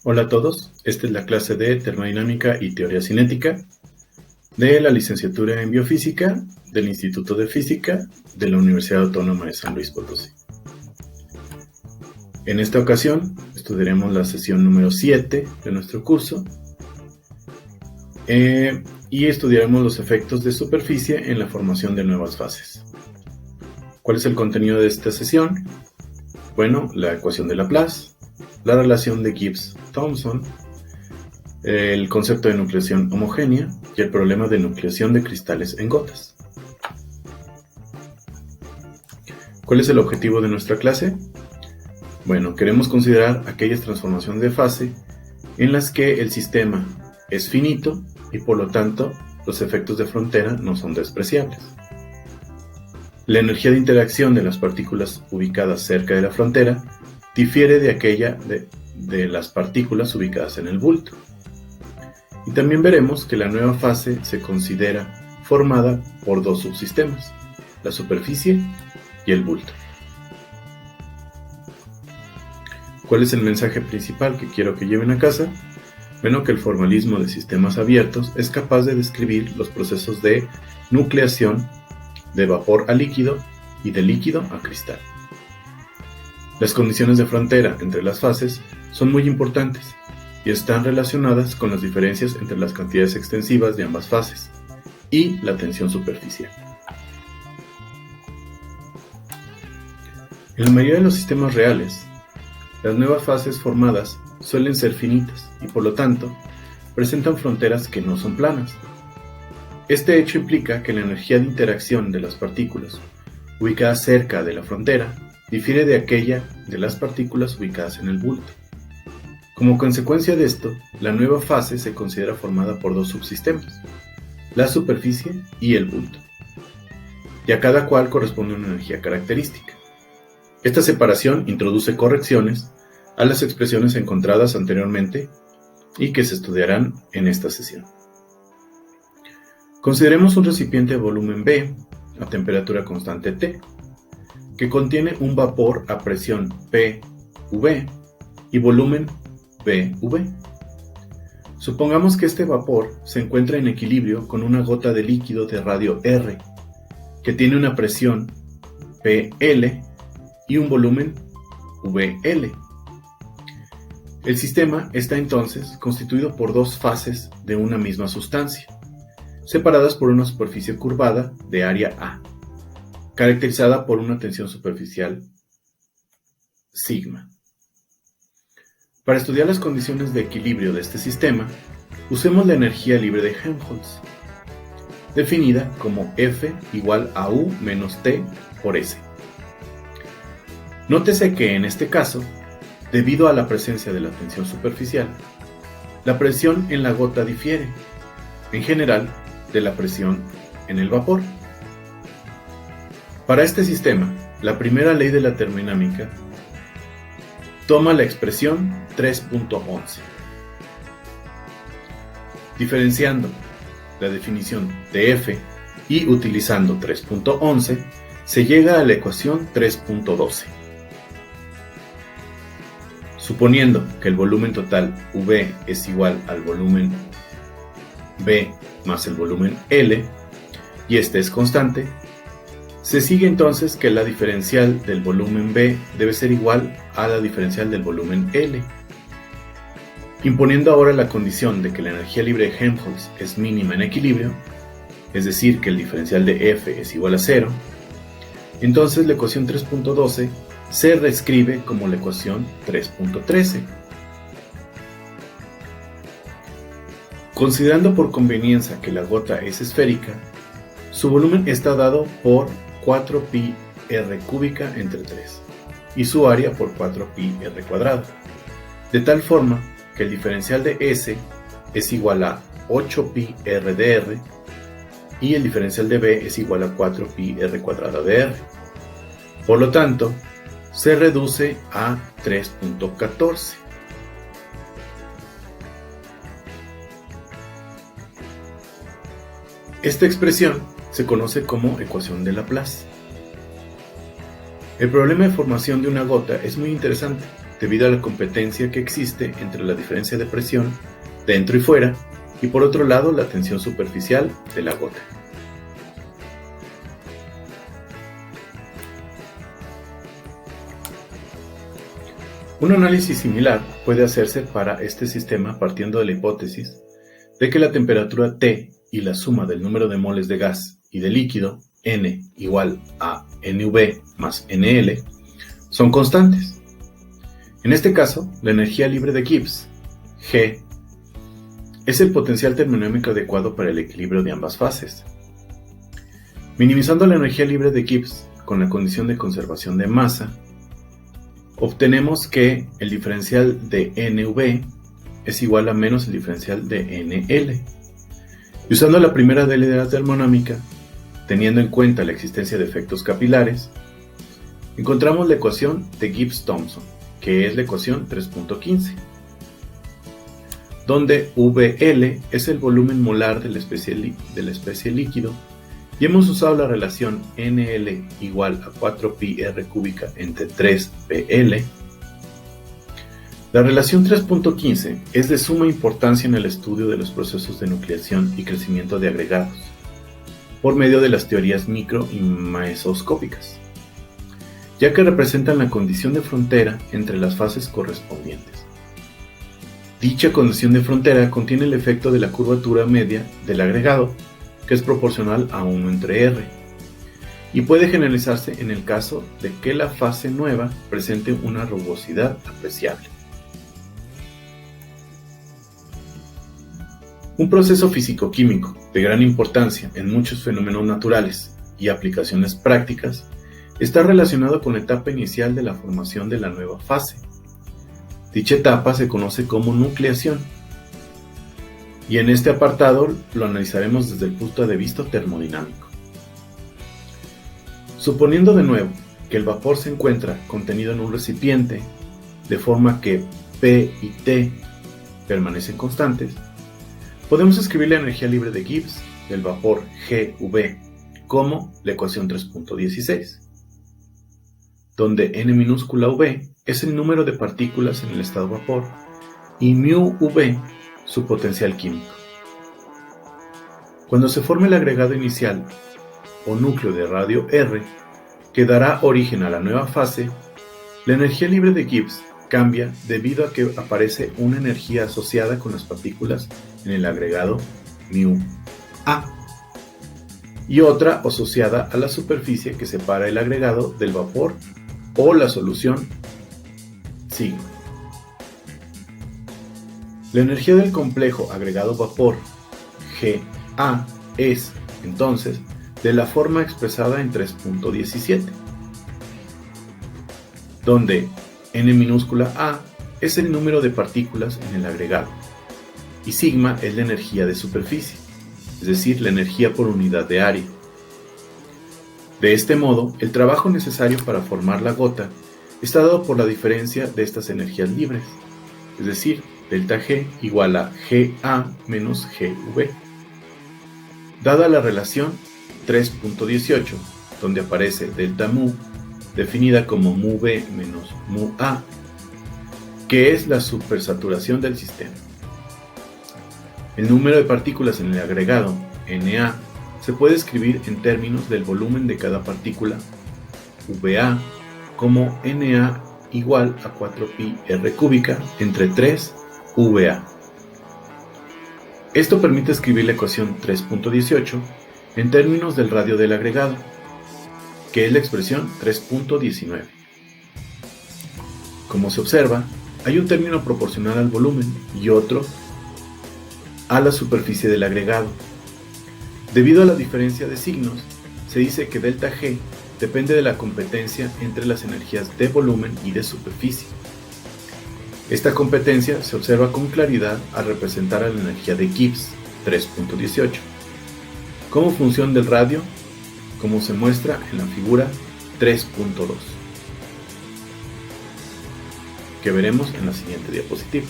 Hola a todos, esta es la clase de termodinámica y teoría cinética de la licenciatura en biofísica del Instituto de Física de la Universidad Autónoma de San Luis Potosí. En esta ocasión estudiaremos la sesión número 7 de nuestro curso y estudiaremos los efectos de superficie en la formación de nuevas fases. ¿Cuál es el contenido de esta sesión? Bueno, la ecuación de Laplace, la relación de Gibbs-Thomson, el concepto de nucleación homogénea y el problema de nucleación de cristales en gotas. ¿Cuál es el objetivo de nuestra clase? Bueno, queremos considerar aquellas transformaciones de fase en las que el sistema es finito y por lo tanto los efectos de frontera no son despreciables. La energía de interacción de las partículas ubicadas cerca de la frontera difiere de aquella de las partículas ubicadas en el bulto. Y también veremos que la nueva fase se considera formada por dos subsistemas, la superficie y el bulto. ¿Cuál es el mensaje principal que quiero que lleven a casa? Bueno, que el formalismo de sistemas abiertos es capaz de describir los procesos de nucleación de vapor a líquido y de líquido a cristal. Las condiciones de frontera entre las fases son muy importantes y están relacionadas con las diferencias entre las cantidades extensivas de ambas fases y la tensión superficial. En la mayoría de los sistemas reales, las nuevas fases formadas suelen ser finitas y por lo tanto presentan fronteras que no son planas. Este hecho implica que la energía de interacción de las partículas ubicadas cerca de la frontera difiere de aquella de las partículas ubicadas en el bulto. Como consecuencia de esto, la nueva fase se considera formada por dos subsistemas, la superficie y el bulto, y a cada cual corresponde una energía característica. Esta separación introduce correcciones a las expresiones encontradas anteriormente y que se estudiarán en esta sesión. Consideremos un recipiente de volumen B a temperatura constante T, que contiene un vapor a presión PV y volumen VV. Supongamos que este vapor se encuentra en equilibrio con una gota de líquido de radio R, que tiene una presión PL y un volumen VL. El sistema está entonces constituido por dos fases de una misma sustancia, separadas por una superficie curvada de área A, caracterizada por una tensión superficial sigma. Para estudiar las condiciones de equilibrio de este sistema, usemos la energía libre de Helmholtz, definida como F igual a U menos T por S. Nótese que en este caso, debido a la presencia de la tensión superficial, la presión en la gota difiere, en general, de la presión en el vapor. Para este sistema, la primera ley de la termodinámica toma la expresión 3.11. Diferenciando la definición de F y utilizando 3.11, se llega a la ecuación 3.12. Suponiendo que el volumen total V es igual al volumen B más el volumen L, y este es constante, se sigue entonces que la diferencial del volumen B debe ser igual a la diferencial del volumen L. Imponiendo ahora la condición de que la energía libre de Helmholtz es mínima en equilibrio, es decir, que el diferencial de F es igual a 0, entonces la ecuación 3.12 se reescribe como la ecuación 3.13. Considerando por conveniencia que la gota es esférica, su volumen está dado por 4pi r cúbica entre 3 y su área por 4pi r cuadrado, de tal forma que el diferencial de S es igual a 8pi r de R y el diferencial de B es igual a 4pi r cuadrada de R. Por lo tanto, se reduce a 3.14. Esta expresión se conoce como ecuación de Laplace. El problema de formación de una gota es muy interesante, debido a la competencia que existe entre la diferencia de presión dentro y fuera, y por otro lado la tensión superficial de la gota. Un análisis similar puede hacerse para este sistema partiendo de la hipótesis de que la temperatura T y la suma del número de moles de gas y de líquido, N igual a NV más NL, son constantes. En este caso, la energía libre de Gibbs, G, es el potencial termodinámico adecuado para el equilibrio de ambas fases. Minimizando la energía libre de Gibbs con la condición de conservación de masa, obtenemos que el diferencial de NV es igual a menos el diferencial de NL. Y usando la primera ley de la termodinámica, teniendo en cuenta la existencia de efectos capilares, encontramos la ecuación de Gibbs-Thomson, que es la ecuación 3.15, donde VL es el volumen molar de la especie líquido, y hemos usado la relación NL igual a 4pi r cúbica entre 3PL. La relación 3.15 es de suma importancia en el estudio de los procesos de nucleación y crecimiento de agregados, por medio de las teorías micro y mesoscópicas, ya que representan la condición de frontera entre las fases correspondientes. Dicha condición de frontera contiene el efecto de la curvatura media del agregado, que es proporcional a 1 entre R, y puede generalizarse en el caso de que la fase nueva presente una rugosidad apreciable. Un proceso físico-químico de gran importancia en muchos fenómenos naturales y aplicaciones prácticas está relacionado con la etapa inicial de la formación de la nueva fase. Dicha etapa se conoce como nucleación, y en este apartado lo analizaremos desde el punto de vista termodinámico. Suponiendo de nuevo que el vapor se encuentra contenido en un recipiente, de forma que P y T permanecen constantes, podemos escribir la energía libre de Gibbs del vapor GV como la ecuación 3.16, donde N minúscula V es el número de partículas en el estado vapor y μV su potencial químico. Cuando se forme el agregado inicial o núcleo de radio R, que dará origen a la nueva fase, la energía libre de Gibbs cambia debido a que aparece una energía asociada con las partículas en el agregado μA y otra asociada a la superficie que separa el agregado del vapor o la solución sigma. La energía del complejo agregado vapor GA es, entonces, de la forma expresada en 3.17, donde N minúscula A es el número de partículas en el agregado y sigma es la energía de superficie, es decir, la energía por unidad de área. De este modo, el trabajo necesario para formar la gota está dado por la diferencia de estas energías libres, es decir, delta G igual a GA menos GV. Dada la relación 3.18, donde aparece delta mu, definida como μV menos μA, que es la supersaturación del sistema. El número de partículas en el agregado, Na, se puede escribir en términos del volumen de cada partícula, VA, como Na igual a 4pi r cúbica entre 3 VA. Esto permite escribir la ecuación 3.18 en términos del radio del agregado, que es la expresión 3.19. Como se observa, hay un término proporcional al volumen y otro a la superficie del agregado. Debido a la diferencia de signos, se dice que delta G depende de la competencia entre las energías de volumen y de superficie. Esta competencia se observa con claridad al representar a la energía de Gibbs 3.18 como función del radio, como se muestra en la figura 3.2, que veremos en la siguiente diapositiva.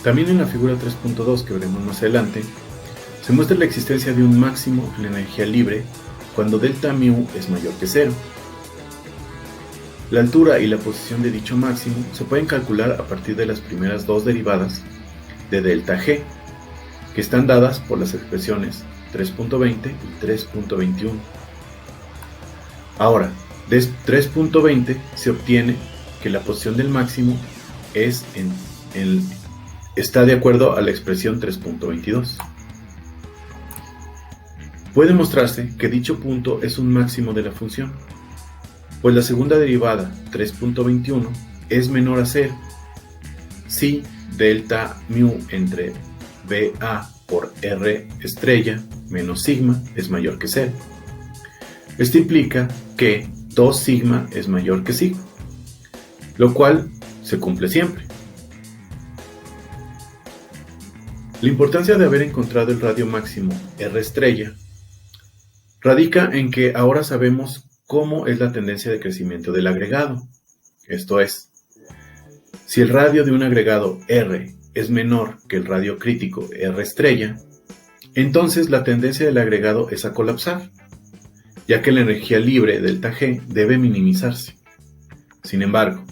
También en la figura 3.2, que veremos más adelante, se muestra la existencia de un máximo en la energía libre cuando delta mu es mayor que 0. La altura y la posición de dicho máximo se pueden calcular a partir de las primeras dos derivadas de delta G, que están dadas por las expresiones 3.20 y 3.21. Ahora, de 3.20 se obtiene que la posición del máximo está de acuerdo a la expresión 3.22. Puede mostrarse que dicho punto es un máximo de la función, pues la segunda derivada, 3.21, es menor a 0 si delta mu entre BA por R estrella menos sigma es mayor que 0. Esto implica que 2 sigma es mayor que sigma, lo cual se cumple siempre. La importancia de haber encontrado el radio máximo R estrella radica en que ahora sabemos cómo es la tendencia de crecimiento del agregado. Esto es, si el radio de un agregado R es menor que el radio crítico R estrella, entonces la tendencia del agregado es a colapsar, ya que la energía libre delta G debe minimizarse. Sin embargo,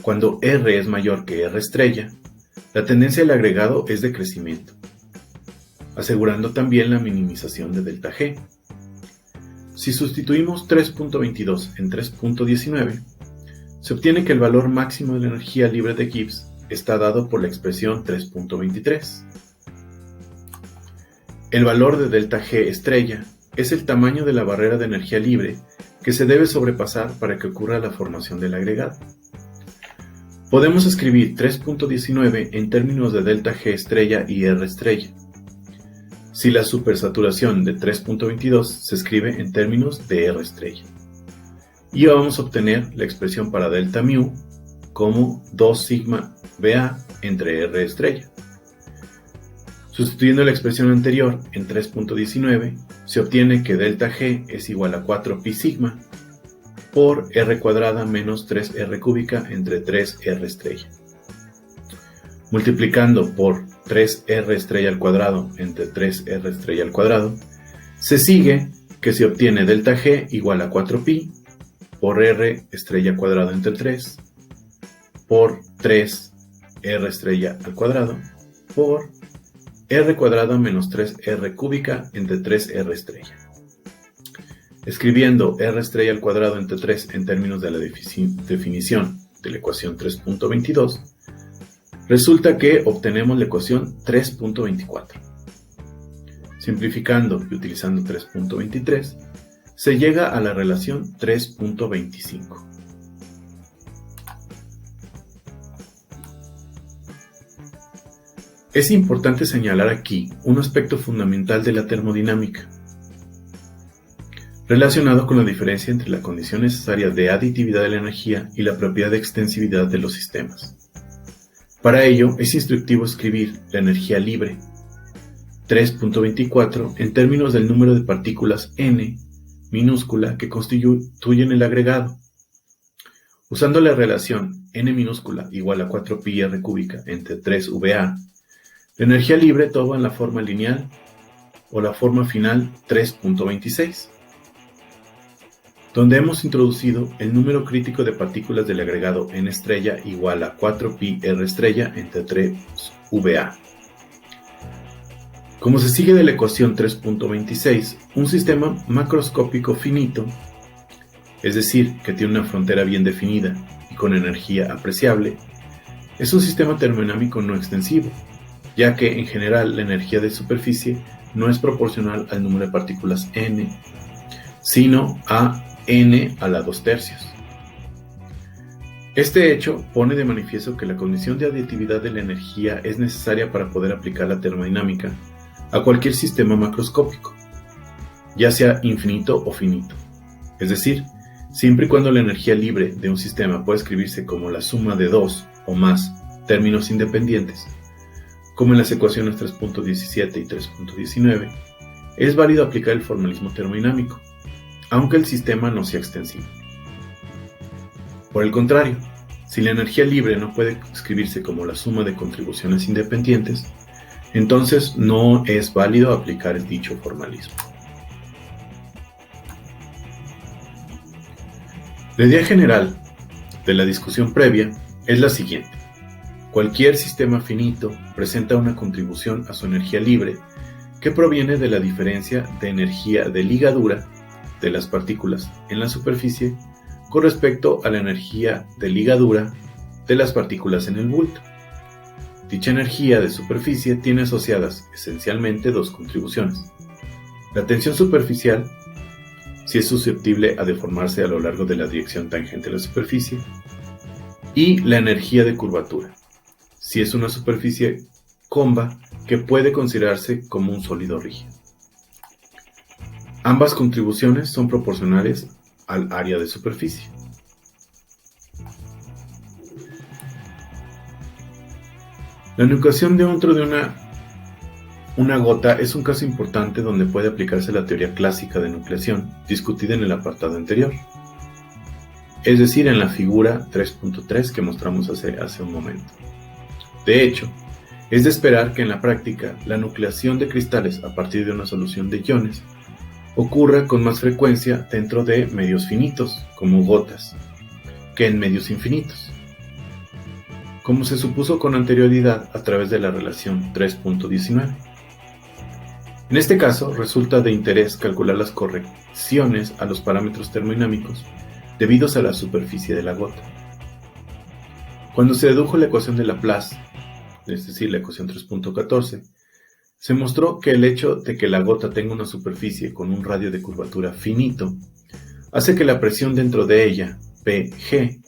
cuando R es mayor que R estrella, la tendencia del agregado es de crecimiento, asegurando también la minimización de delta G. Si sustituimos 3.22 en 3.19, se obtiene que el valor máximo de la energía libre de Gibbs está dado por la expresión 3.23. El valor de delta G estrella es el tamaño de la barrera de energía libre que se debe sobrepasar para que ocurra la formación del agregado. Podemos escribir 3.19 en términos de delta G estrella y R estrella, si la supersaturación de 3.22 se escribe en términos de R estrella. Y vamos a obtener la expresión para delta mu como 2 sigma BA entre R estrella. Sustituyendo la expresión anterior en 3.19, se obtiene que delta G es igual a 4 pi sigma por R cuadrada menos 3R cúbica entre 3R estrella. Multiplicando por 3R estrella al cuadrado entre 3R estrella al cuadrado, se sigue que se obtiene delta G igual a 4pi por R estrella cuadrado entre 3 por 3R estrella al cuadrado por R cuadrado menos 3R cúbica entre 3R estrella. Escribiendo R estrella al cuadrado entre 3 en términos de la definición de la ecuación 3.22, resulta que obtenemos la ecuación 3.24. Simplificando y utilizando 3.23, se llega a la relación 3.25. Es importante señalar aquí un aspecto fundamental de la termodinámica, relacionado con la diferencia entre la condición necesaria de aditividad de la energía y la propiedad de extensividad de los sistemas. Para ello, es instructivo escribir la energía libre, 3.24, en términos del número de partículas n minúscula que constituyen el agregado. Usando la relación n minúscula igual a 4pi r cúbica entre 3va, la energía libre toma la forma lineal o la forma final 3.26, donde hemos introducido el número crítico de partículas del agregado n estrella igual a 4pi r estrella entre 3va. Como se sigue de la ecuación 3.26, un sistema macroscópico finito, es decir, que tiene una frontera bien definida y con energía apreciable, es un sistema termodinámico no extensivo, ya que en general la energía de superficie no es proporcional al número de partículas n, sino a n a la 2/3. Este hecho pone de manifiesto que la condición de aditividad de la energía es necesaria para poder aplicar la termodinámica a cualquier sistema macroscópico, ya sea infinito o finito. Es decir, siempre y cuando la energía libre de un sistema pueda escribirse como la suma de dos o más términos independientes, como en las ecuaciones 3.17 y 3.19, es válido aplicar el formalismo termodinámico, aunque el sistema no sea extensivo. Por el contrario, si la energía libre no puede escribirse como la suma de contribuciones independientes, entonces no es válido aplicar dicho formalismo. La idea general de la discusión previa es la siguiente. Cualquier sistema finito presenta una contribución a su energía libre que proviene de la diferencia de energía de ligadura de las partículas en la superficie con respecto a la energía de ligadura de las partículas en el bulto. Dicha energía de superficie tiene asociadas esencialmente dos contribuciones. La tensión superficial, si es susceptible a deformarse a lo largo de la dirección tangente a la superficie, y la energía de curvatura, si es una superficie comba que puede considerarse como un sólido rígido. Ambas contribuciones son proporcionales al área de superficie. La nucleación dentro de una gota es un caso importante donde puede aplicarse la teoría clásica de nucleación discutida en el apartado anterior, es decir, en la figura 3.3 que mostramos hace un momento. De hecho, es de esperar que en la práctica la nucleación de cristales a partir de una solución de iones ocurra con más frecuencia dentro de medios finitos, como gotas, que en medios infinitos, como se supuso con anterioridad a través de la relación 3.19. En este caso, resulta de interés calcular las correcciones a los parámetros termodinámicos debidos a la superficie de la gota. Cuando se dedujo la ecuación de Laplace, es decir, la ecuación 3.14, se mostró que el hecho de que la gota tenga una superficie con un radio de curvatura finito hace que la presión dentro de ella, Pg,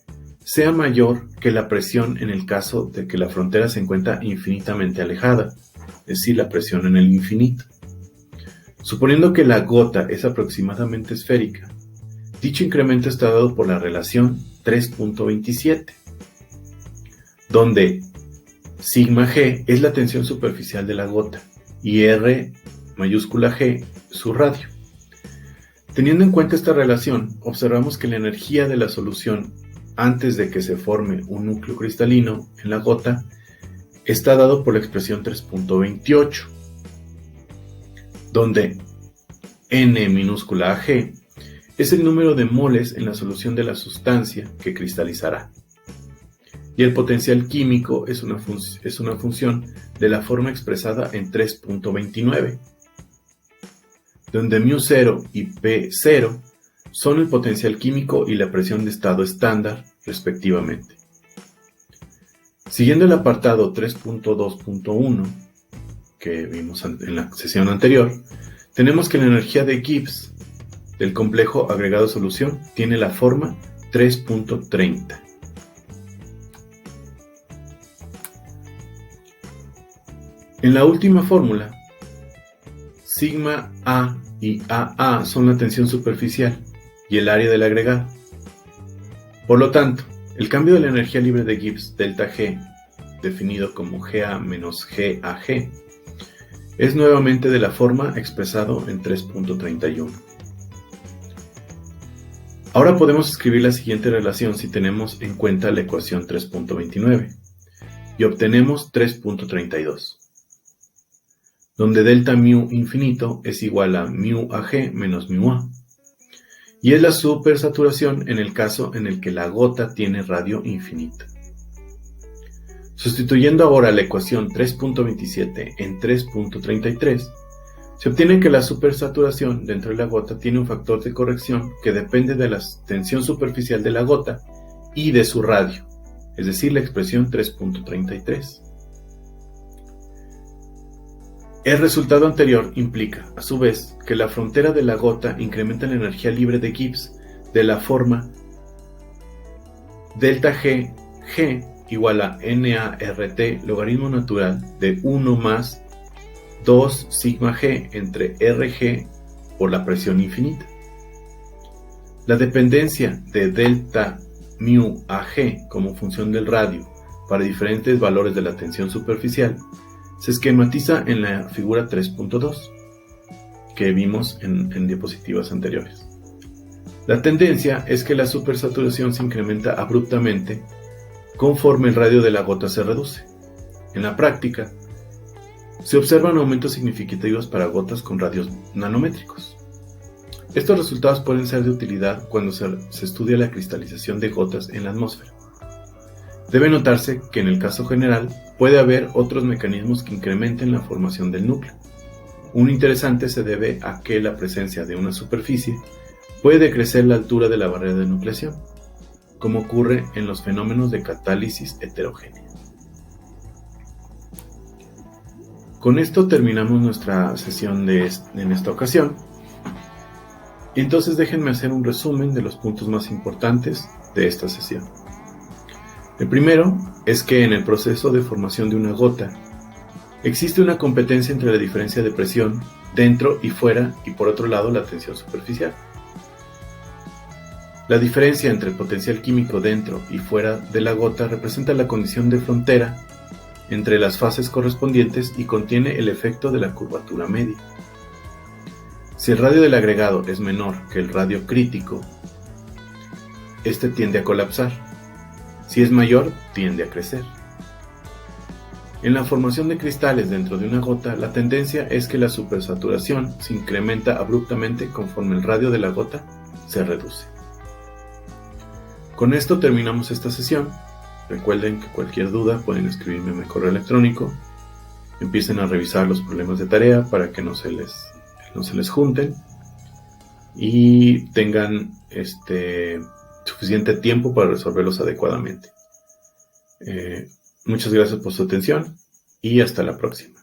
sea mayor que la presión en el caso de que la frontera se encuentra infinitamente alejada, es decir, la presión en el infinito. Suponiendo que la gota es aproximadamente esférica, dicho incremento está dado por la relación 3.27, donde sigma g es la tensión superficial de la gota y R mayúscula G su radio. Teniendo en cuenta esta relación, observamos que la energía de la solución antes de que se forme un núcleo cristalino en la gota está dado por la expresión 3.28, donde N minúscula Ag es el número de moles en la solución de la sustancia que cristalizará. Y el potencial químico es una función de la forma expresada en 3.29, donde μ0 y P0 son el potencial químico y la presión de estado estándar, respectivamente. Siguiendo el apartado 3.2.1 que vimos en la sesión anterior, tenemos que la energía de Gibbs del complejo agregado solución tiene la forma 3.30. En la última fórmula, sigma A y AA son la tensión superficial y el área del agregado. Por lo tanto, el cambio de la energía libre de Gibbs delta G, definido como GA menos GAG, es nuevamente de la forma expresado en 3.31. Ahora podemos escribir la siguiente relación si tenemos en cuenta la ecuación 3.29 y obtenemos 3.32. Donde delta mu infinito es igual a mu ag menos mu a, y es la supersaturación en el caso en el que la gota tiene radio infinito. Sustituyendo ahora la ecuación 3.27 en 3.33, se obtiene que la supersaturación dentro de la gota tiene un factor de corrección que depende de la tensión superficial de la gota y de su radio, es decir, la expresión 3.33. El resultado anterior implica, a su vez, que la frontera de la gota incrementa la energía libre de Gibbs de la forma delta G igual a NART logaritmo natural de 1 más 2 sigma G entre RG por la presión infinita. La dependencia de delta mu AG como función del radio para diferentes valores de la tensión superficial se esquematiza en la figura 3.2 que vimos en diapositivas anteriores. La tendencia es que la supersaturación se incrementa abruptamente conforme el radio de la gota se reduce. En la práctica, se observan aumentos significativos para gotas con radios nanométricos. Estos resultados pueden ser de utilidad cuando se estudia la cristalización de gotas en la atmósfera. Debe notarse que en el caso general puede haber otros mecanismos que incrementen la formación del núcleo. Un interesante se debe a que la presencia de una superficie puede decrecer la altura de la barrera de nucleación, como ocurre en los fenómenos de catálisis heterogénea. Con esto terminamos nuestra sesión en esta ocasión. Entonces déjenme hacer un resumen de los puntos más importantes de esta sesión. El primero es que en el proceso de formación de una gota existe una competencia entre la diferencia de presión dentro y fuera y por otro lado la tensión superficial. La diferencia entre el potencial químico dentro y fuera de la gota representa la condición de frontera entre las fases correspondientes y contiene el efecto de la curvatura media. Si el radio del agregado es menor que el radio crítico, este tiende a colapsar. Si es mayor, tiende a crecer. En la formación de cristales dentro de una gota, la tendencia es que la supersaturación se incrementa abruptamente conforme el radio de la gota se reduce. Con esto terminamos esta sesión. Recuerden que cualquier duda pueden escribirme en mi correo electrónico. Empiecen a revisar los problemas de tarea para que no se les junten y tengan suficiente tiempo para resolverlos adecuadamente. Muchas gracias por su atención y hasta la próxima.